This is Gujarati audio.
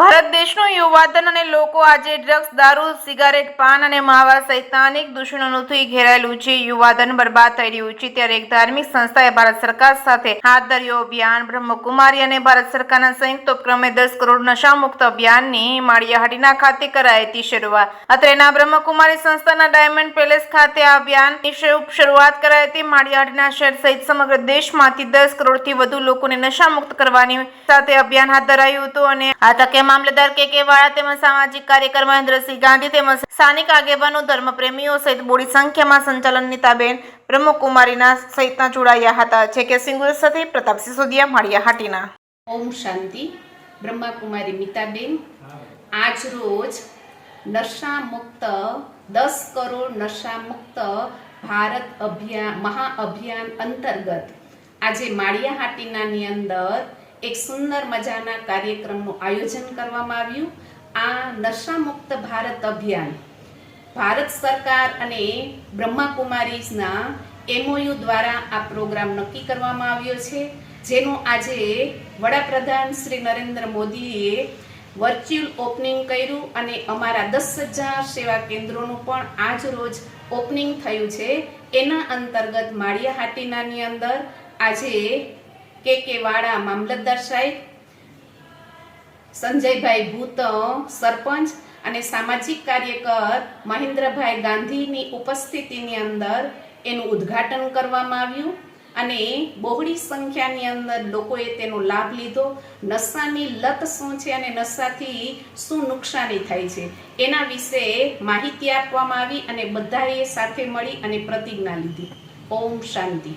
ભારત દેશનું યુવાધન અને લોકો આજે ડ્રગ્સ, દારૂ, સિગારેટ, પાન અને માવા સહિતના અનેક દૂષણોથી ઘેરાયેલું છે. યુવાધન બરબાદ થઈ રહ્યું છે ત્યારે એક ધાર્મિક સંસ્થાએ ભારત સરકાર સાથે હાથ ધર્યો અભિયાન. બ્રહ્મકુમારી અને ભારત સરકારના સંયુક્ત ઉપક્રમે 10 કરોડ નશામુક્ત અભિયાનની માળિયાહાટીના ખાતે કરાઈ હતી શરૂઆત. અત્રેના બ્રહ્મકુમારી સંસ્થાના ડાયમંડ પેલેસ ખાતે આ અભિયાનની શરૂઆત કરાઈ હતી. માળિયાહાટીના શહેર સહિત સમગ્ર દેશમાંથી 10 કરોડથી વધુ લોકોને નશામુક્ત કરવાની સાથે અભિયાન હાથ ધરાયું હતું અને આ તકે મામલતદાર કે વાળા તેમજ સામાજિક કાર્યકર મહેન્દ્રસિંહ ગાંધી તેમજ સ્થાનિક આગેવાનો, ધર્મપ્રેમીઓ સહિત મોટી સંખ્યામાં સંચાલન નીતાબેન બ્રહ્મકુમારીના સહિતના જોડાયા હતા. છે કે સિંગુર સાથે પ્રતાપસિંહ સોદિયા, માળિયાહાટીના. ઓમ શાંતિ. બ્રહ્મકુમારી મિતાબેન આજ રોજ નશા મુક્ત 10 કરોડ નશા મુક્ત ભારત અભિયાન મહાઅભિયાન અંતર્ગત આજે માળિયાહાટીનાની અંદર એક સુંદર મજાના કાર્યક્રમનું આયોજન કરવામાં આવ્યું. આ નશામુક્ત ભારત અભિયાન ભારત સરકાર અને બ્રહ્મકુમારીઝના MOU દ્વારા આ પ્રોગ્રામ નક્કી કરવામાં આવ્યો છે, જેનું આજે વડાપ્રધાન શ્રી નરેન્દ્ર મોદીએ વર્ચ્યુઅલ ઓપનિંગ કર્યું અને અમારા 10,000 સેવા કેન્દ્રોનું પણ આજ રોજ ઓપનિંગ થયું છે. એના અંતર્ગત માળિયાહાટીનાની અંદર આજે કે વાળા મામલતદાર સાહેબ, સંજયભાઈ ભૂત સરપંચ અને સામાજિક કાર્યકર મહેન્દ્રભાઈ ગાંધીની ઉપસ્થિતિની અંદર એનું ઉદ્ઘાટન કરવામાં આવ્યું અને બહોળી સંખ્યાની અંદર લોકોએ તેનો લાભ લીધો. નશાની લત શું છે અને નશાથી શું નુકસાની થાય છે એના વિશે માહિતી આપવામાં આવી અને બધાએ સાથે મળી અને પ્રતિજ્ઞા લીધી. ઓમ શાંતિ.